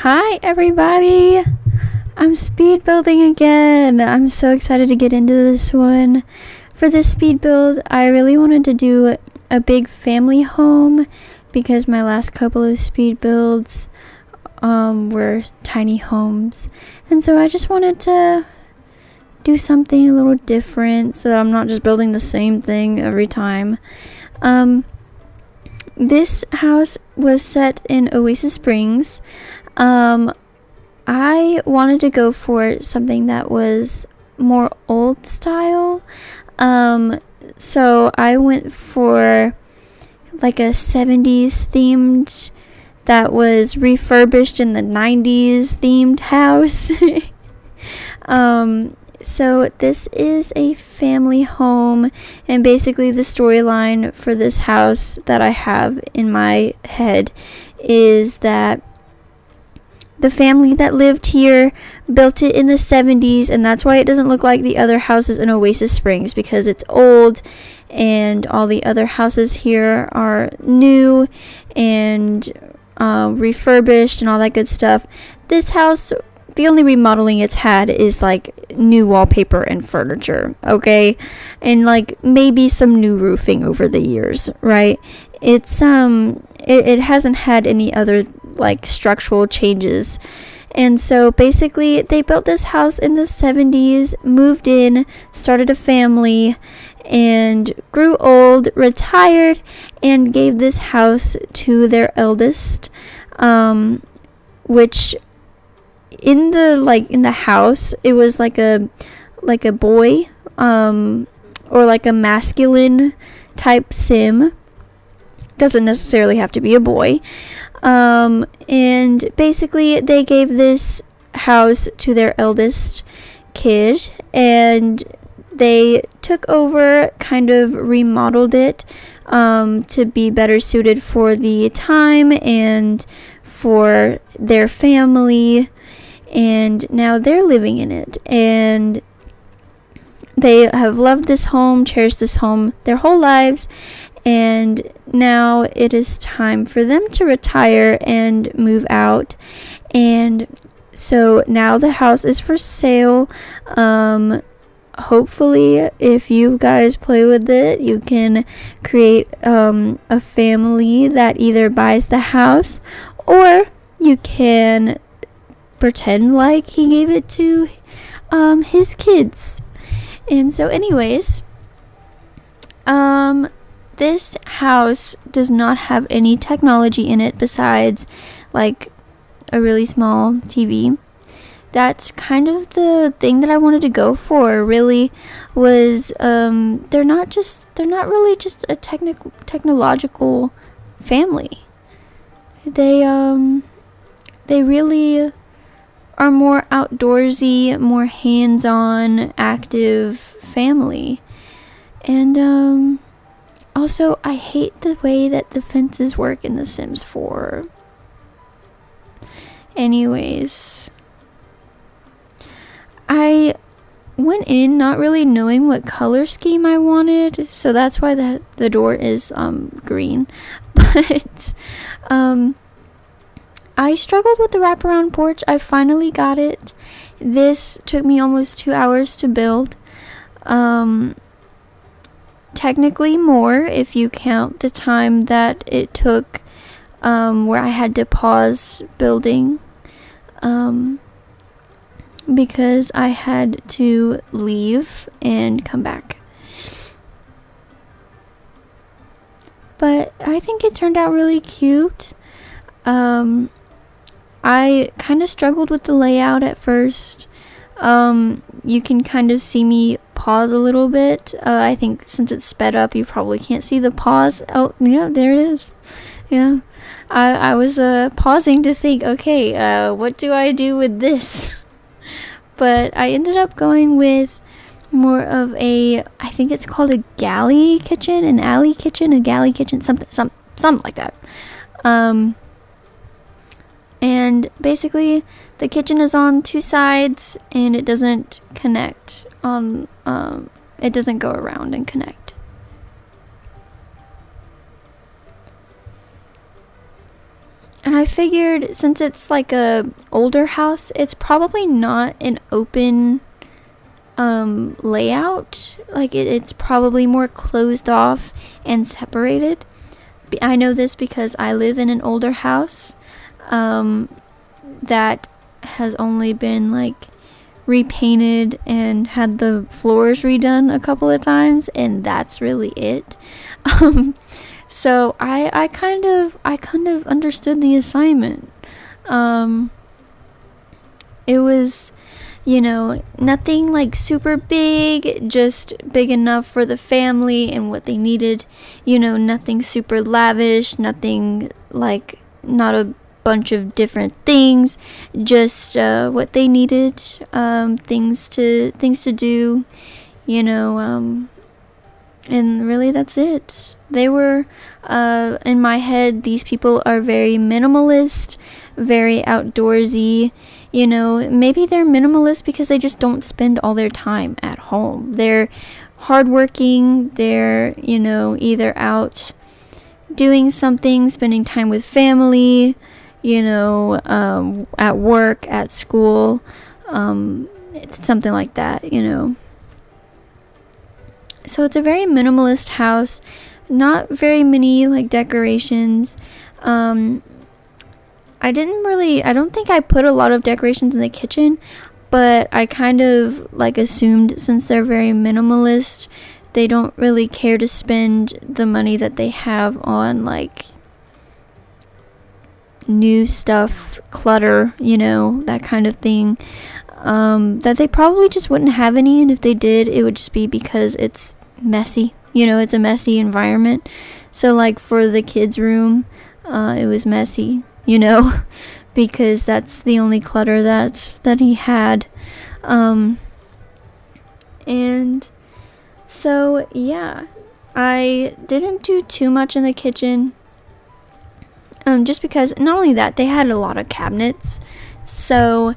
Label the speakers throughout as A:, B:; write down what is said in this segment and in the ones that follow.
A: Hi everybody! I'm speed building again. I'm so excited to get into this one. For this speed build, I really wanted to do a big family home because my last couple of speed builds were tiny homes. And so I just wanted to do something a little different so that I'm not just building the same thing every time. This house was set in Oasis Springs. I wanted to go for something that was more old style. So I went for like a 70s themed that was refurbished in the 90s themed house. So this is a family home, and basically the storyline for this house that I have in my head is that the family that lived here built it in the 70s, and that's why it doesn't look like the other houses in Oasis Springs, because it's old and all the other houses here are new and refurbished and all that good stuff. This house, the only remodeling it's had is like new wallpaper and furniture, okay? And like maybe some new roofing over the years, right? It's it hasn't had any other like structural changes. And so basically they built this house in the 70s, moved in, started a family, and grew old, retired, and gave this house to their eldest, which in the house it was like a boy, or like a masculine type sim. Doesn't necessarily have to be a boy. And basically they gave this house to their eldest kid, and they took over, kind of remodeled it to be better suited for the time and for their family, and now they're living in it, and they have loved this home, cherished this home their whole lives, and now it is time for them to retire and move out. And so now the house is for sale. Hopefully, if you guys play with it, you can create a family that either buys the house, or you can pretend like he gave it to his kids. And so anyways, this house does not have any technology in it besides like a really small TV. That's kind of the thing that I wanted to go for, really, was they're not really just a technological family. They really are more outdoorsy, more hands-on, active family. And also, I hate the way that the fences work in The Sims 4. Anyways, I went in not really knowing what color scheme I wanted, so that's why the door is green. But I struggled with the wraparound porch. I finally got it. This took me almost 2 hours to build. Technically more if you count the time that it took where I had to pause building because I had to leave and come back. But I think it turned out really cute. I kind of struggled with the layout at first. You can kind of see me pause a little bit. I think since it's sped up, you probably can't see the pause. Oh, yeah, there it is. Yeah. I was pausing to think, okay, what do I do with this? But I ended up going with more of I think it's called a galley kitchen, an alley kitchen, a galley kitchen, something like that. And basically the kitchen is on two sides and it doesn't connect on it doesn't go around and connect. And I figured since it's like a older house, it's probably not an open layout. Like it's probably more closed off and separated. I know this because I live in an older house that has only been like repainted and had the floors redone a couple of times, and that's really it. So I kind of understood the assignment. It was, nothing like super big, just big enough for the family and what they needed. Nothing super lavish, nothing like, not a bunch of different things, just what they needed, things to do, and really that's it. They were, in my head, these people are very minimalist, very outdoorsy. Maybe they're minimalist because they just don't spend all their time at home. They're hardworking. They're, either out doing something, spending time with family, at work, at school, it's something like that, So it's a very minimalist house, not very many like decorations. I don't think I put a lot of decorations in the kitchen, but I kind of like assumed since they're very minimalist, they don't really care to spend the money that they have on like new stuff, clutter, that kind of thing, that they probably just wouldn't have any, and if they did, it would just be because it's messy. It's a messy environment. So like for the kids' room, it was messy, because that's the only clutter that he had. And so yeah, I didn't do too much in the kitchen, just because not only that, they had a lot of cabinets, so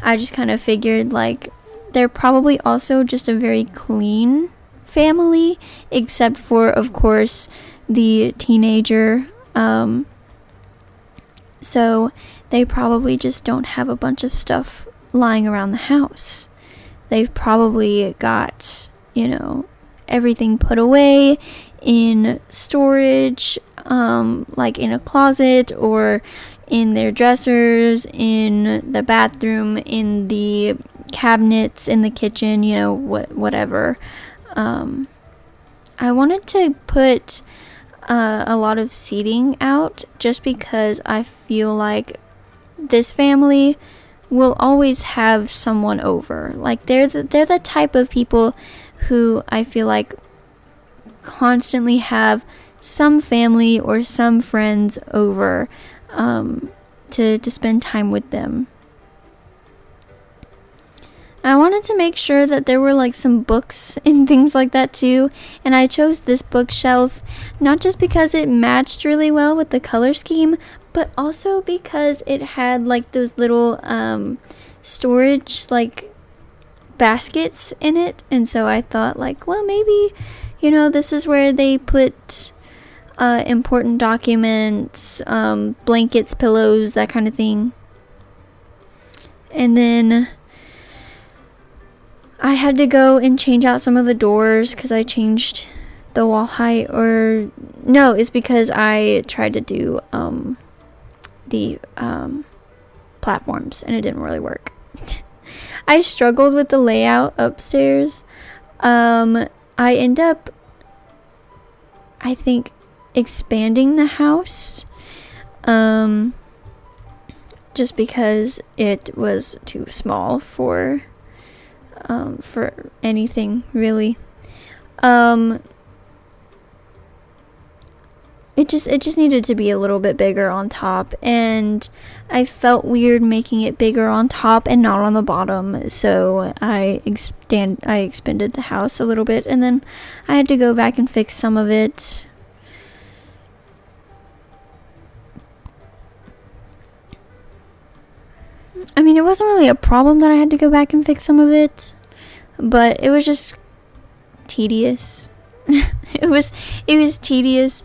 A: I just kind of figured like they're probably also just a very clean family, except for of course the teenager. So they probably just don't have a bunch of stuff lying around the house. They've probably got, everything put away in storage, like in a closet or in their dressers, in the bathroom, in the cabinets, in the kitchen, whatever. I wanted to put a lot of seating out just because I feel like this family will always have someone over. Like they're the type of people who I feel like constantly have some family or some friends over to spend time with them. I wanted to make sure that there were like some books and things like that too, and I chose this bookshelf not just because it matched really well with the color scheme, but also because it had like those little storage like baskets in it, and so I thought like, well, maybe this is where they put important documents, blankets, pillows, that kind of thing. And then I had to go and change out some of the doors because I changed the wall height, or no, it's because I tried to do the platforms and it didn't really work. I struggled with the layout upstairs. I end up, I think, expanding the house just because it was too small for anything really. It just needed to be a little bit bigger on top, and I felt weird making it bigger on top and not on the bottom, so I expanded the house a little bit, and then I had to go back and fix some of it. I mean, it wasn't really a problem that I had to go back and fix some of it, but it was just tedious. It was tedious.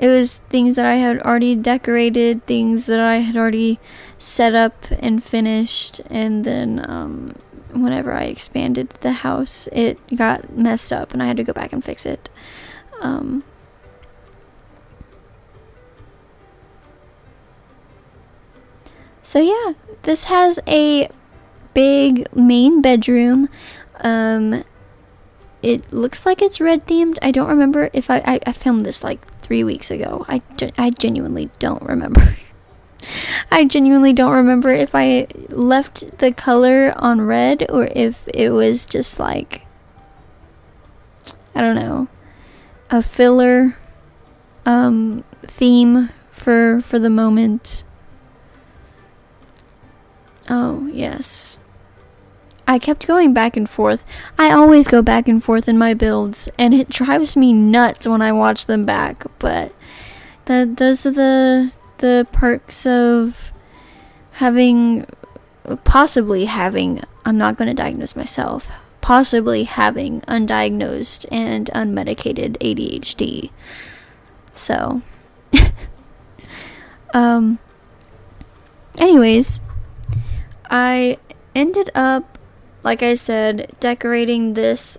A: it was things that I had already decorated, things that I had already set up and finished, and then whenever I expanded the house, it got messed up and I had to go back and fix it. So yeah, this has a big main bedroom. It looks like it's red themed. I don't remember if I filmed this like 3 weeks ago. I genuinely don't remember. I genuinely don't remember if I left the color on red or if it was just like, I don't know, a filler theme for the moment. Oh, yes. I kept going back and forth. I always go back and forth in my builds, and it drives me nuts when I watch them back, but those are the perks of possibly having, I'm not going to diagnose myself, possibly having undiagnosed and unmedicated ADHD. So, anyways, I ended up, like I said, decorating this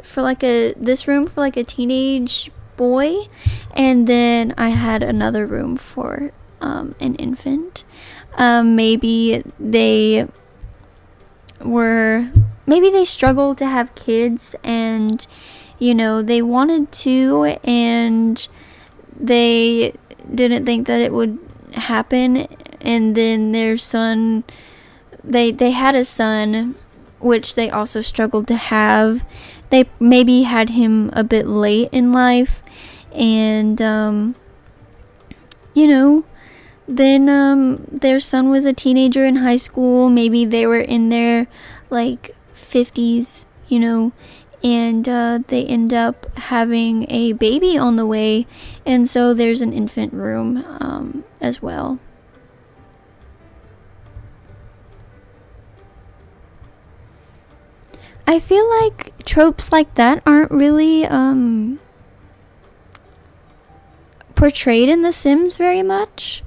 A: room for like a teenage boy, and then I had another room for an infant. Maybe they struggled to have kids, and they wanted to, and they didn't think that it would happen, and then their son, they had a son, which they also struggled to have. They maybe had him a bit late in life, and then their son was a teenager in high school. Maybe they were in their like 50s, and they end up having a baby on the way, and so there's an infant room as well. I feel like tropes like that aren't really portrayed in The Sims very much.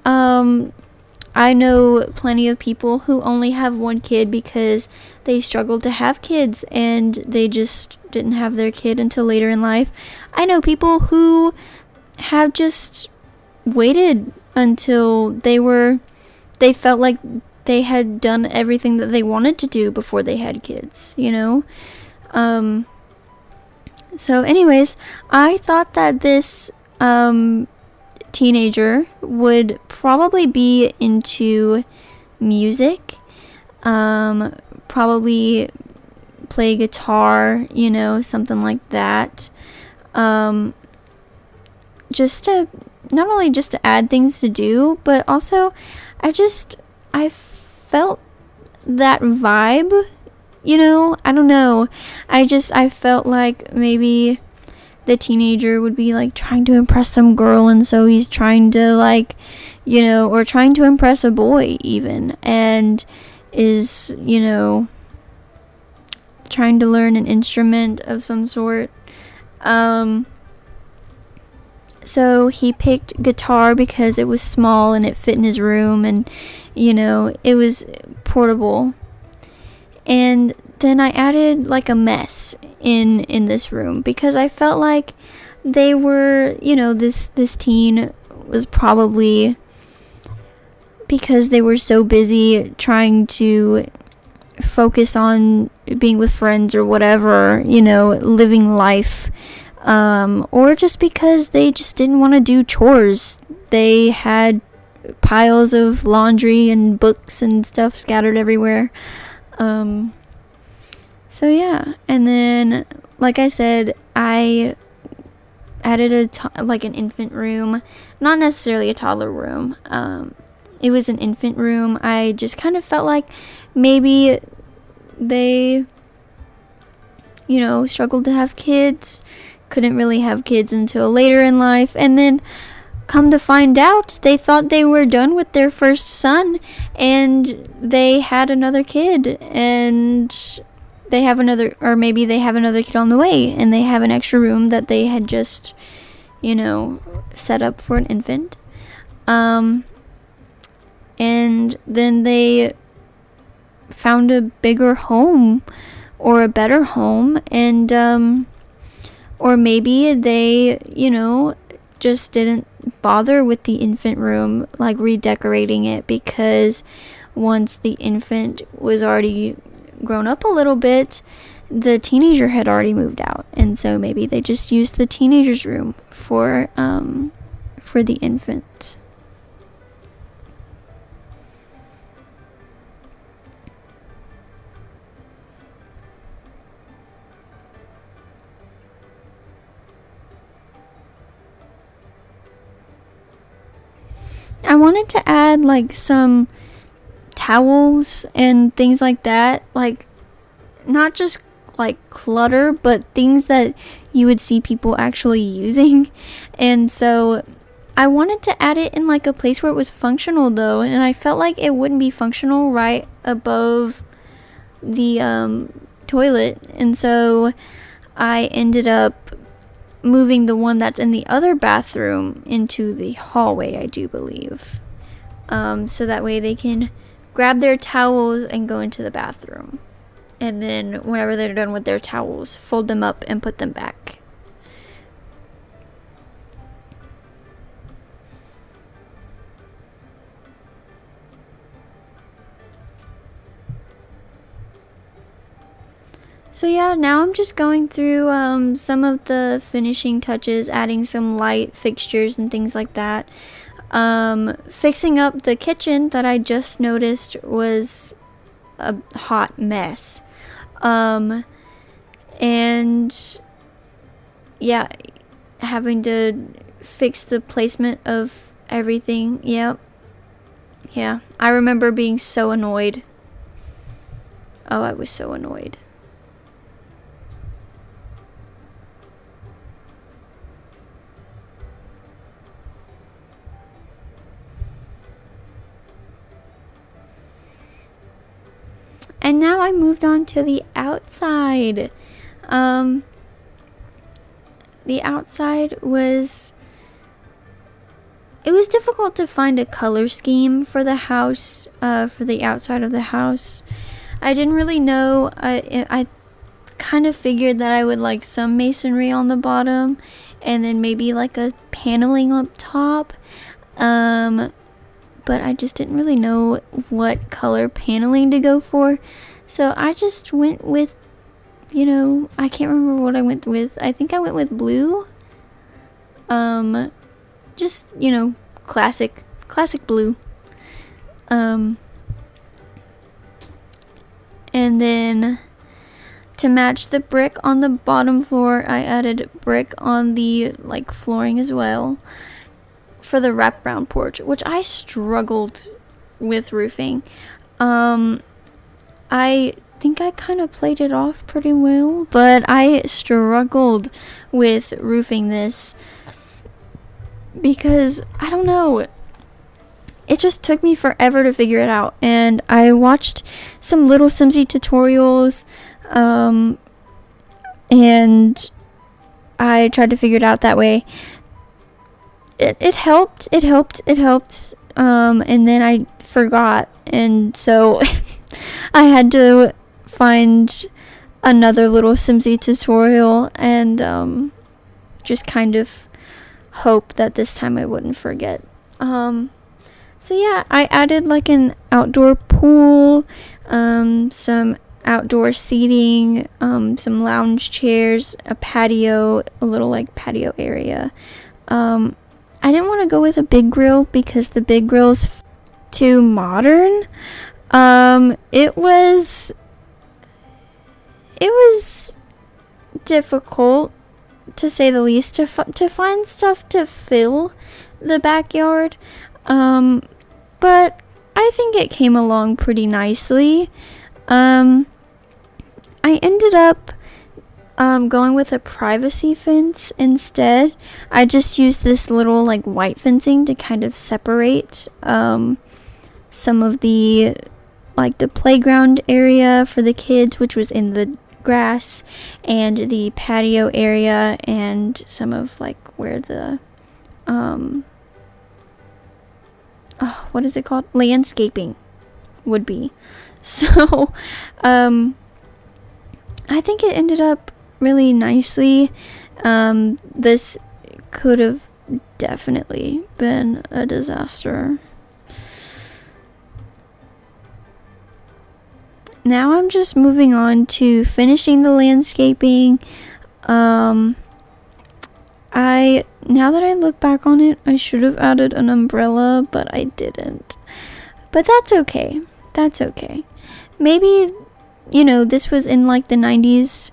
A: I know plenty of people who only have one kid because they struggled to have kids and they just didn't have their kid until later in life. I know people who have just waited until they felt like they had done everything that they wanted to do before they had kids, So anyways, I thought that this teenager would probably be into music, probably play guitar, something like that. Just to add things to do, but also I felt that vibe, I don't know. I felt like maybe the teenager would be like trying to impress some girl, and so he's trying to or trying to impress a boy even, and is, trying to learn an instrument of some sort. So he picked guitar because it was small and it fit in his room, and it was portable. And then I added like a mess in this room because I felt like they were, this teen was probably, because they were so busy trying to focus on being with friends or whatever, living life, or just because they just didn't want to do chores. They had piles of laundry and books and stuff scattered everywhere. So yeah, and then, like I said, I added an infant room, not necessarily a toddler room. It was an infant room. I just kind of felt like maybe they, struggled to have kids, couldn't really have kids until later in life, and then come to find out, they thought they were done with their first son, and they had another kid, and maybe they have another kid on the way, and they have an extra room that they had just, set up for an infant. And then they found a bigger home or a better home, and or maybe they just didn't bother with the infant room, like redecorating it, because once the infant was already grown up a little bit, the teenager had already moved out, and so maybe they just used the teenager's room for the infant. I wanted to add like some towels and things like that, like not just like clutter, but things that you would see people actually using. And so I wanted to add it in like a place where it was functional though, and I felt like it wouldn't be functional right above the toilet, and so I ended up moving the one that's in the other bathroom into the hallway, I do believe, so that way they can grab their towels and go into the bathroom, and then whenever they're done with their towels, fold them up and put them back. So yeah, now I'm just going through some of the finishing touches, adding some light fixtures and things like that. Fixing up the kitchen that I just noticed was a hot mess. And yeah, having to fix the placement of everything. Yep. Yeah, I remember being so annoyed. Oh, I was so annoyed. And now I moved on to the outside. The outside was... It was difficult to find a color scheme for the house, for the outside of the house. I didn't really know. I kind of figured that I would like some masonry on the bottom, and then maybe like a paneling up top. But I just didn't really know what color paneling to go for. So I just went with, I can't remember what I went with. I think I went with blue. Just, classic blue. And then to match the brick on the bottom floor, I added brick on the flooring as well for the wraparound porch, which I struggled with roofing. I think I kind of played it off pretty well, but I struggled with roofing this because I don't know, it just took me forever to figure it out. And I watched some little SIMS tutorials, and I tried to figure it out that way. It helped, and then I forgot, and so I had to find another little SIMS tutorial and just kind of hope that this time I wouldn't forget. So yeah, I added like an outdoor pool, some outdoor seating, some lounge chairs, a patio, a little patio area. I didn't want to go with a big grill because the big grill's too modern. It was difficult, to say the least, to find stuff to fill the backyard. But I think it came along pretty nicely. I ended up going with a privacy fence instead. I just used this little white fencing to kind of separate some of the the playground area for the kids, which was in the grass and the patio area and some of like where the what is it called, landscaping would be. So I think it ended up really nicely. This could have definitely been a disaster. Now I'm just moving on to finishing the landscaping. Now that I look back on it, I should have added an umbrella, but I didn't. But that's okay. That's okay. Maybe, you know, this was in like the 90s.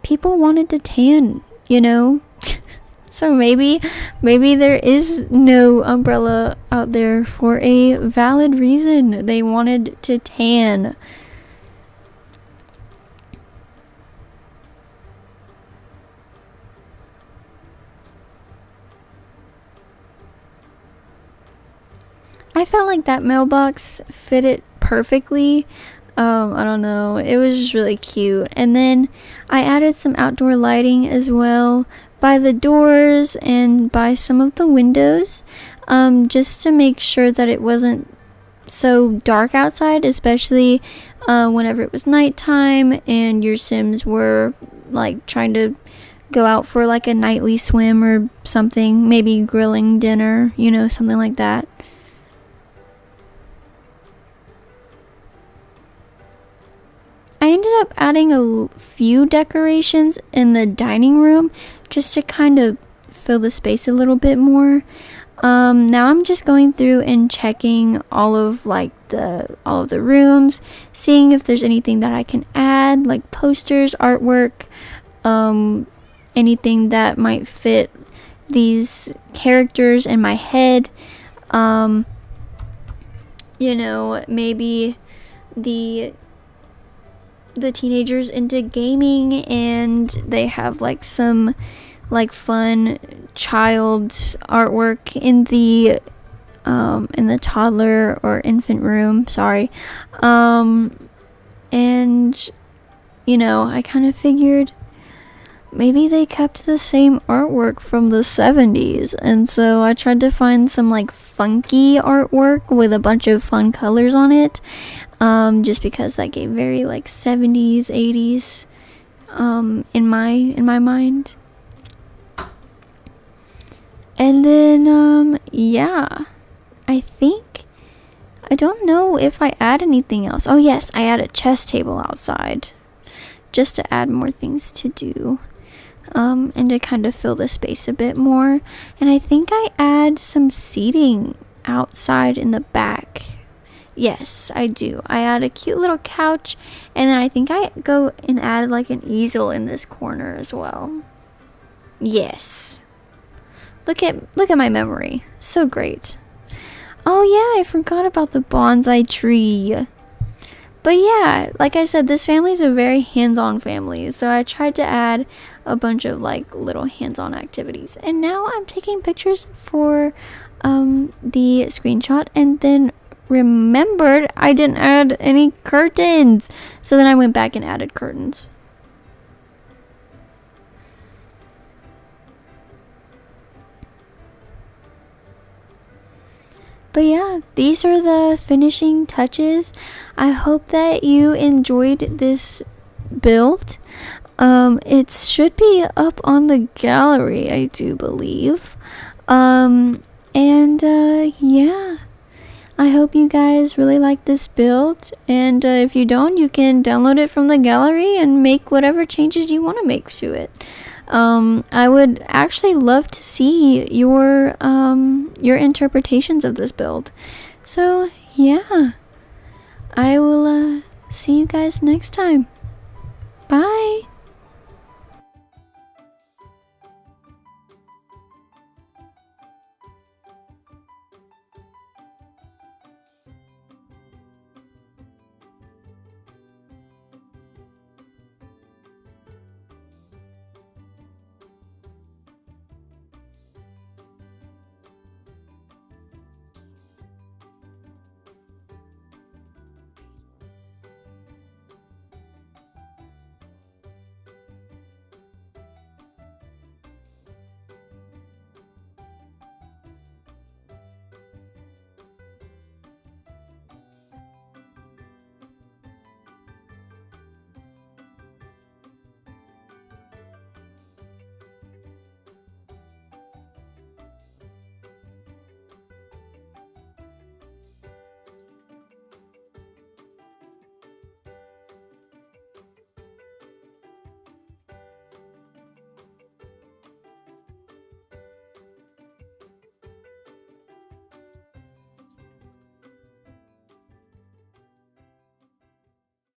A: People wanted to tan, you know? So maybe there is no umbrella out there for a valid reason. They wanted to tan. I felt like that mailbox fit it perfectly. I don't know. It was just really cute. And then I added some outdoor lighting as well by the doors and by some of the windows, just to make sure that it wasn't so dark outside, especially whenever it was nighttime and your Sims were like trying to go out for like a nightly swim or something, maybe grilling dinner, you know, something like that. I ended up adding a few decorations in the dining room just to kind of fill the space a little bit more. Now I'm just going through and checking all of the rooms, seeing if there's anything that I can add, like posters, artwork, anything that might fit these characters in my head. You know, maybe the teenagers into gaming and they have like some like fun child artwork in the toddler or infant room, and you know, I kind of figured maybe they kept the same artwork from the 70s, and so I tried to find some like funky artwork with a bunch of fun colors on it, just because that gave very like 70s 80s in my mind. And then yeah, I don't know if I add anything else. Oh yes, I add a chess table outside just to add more things to do, and to kind of fill the space a bit more. And I think I add some seating outside in the back. Yes, I do. I add a cute little couch, and then I think I go and add like an easel in this corner as well. Yes. Look at my memory. So great. Oh yeah, I forgot about the bonsai tree. But yeah, like I said, this family is a very hands-on family, so I tried to add a bunch of like little hands-on activities. And now I'm taking pictures for the screenshot, and then remembered I didn't add any curtains. So then I went back and added curtains. But yeah, these are the finishing touches. I hope that you enjoyed this build. It should be up on the gallery, I do believe. Yeah, I hope you guys really like this build. And if you don't, you can download it from the gallery and make whatever changes you want to make to it. I would actually love to see your interpretations of this build. So yeah, I will see you guys next time. Bye.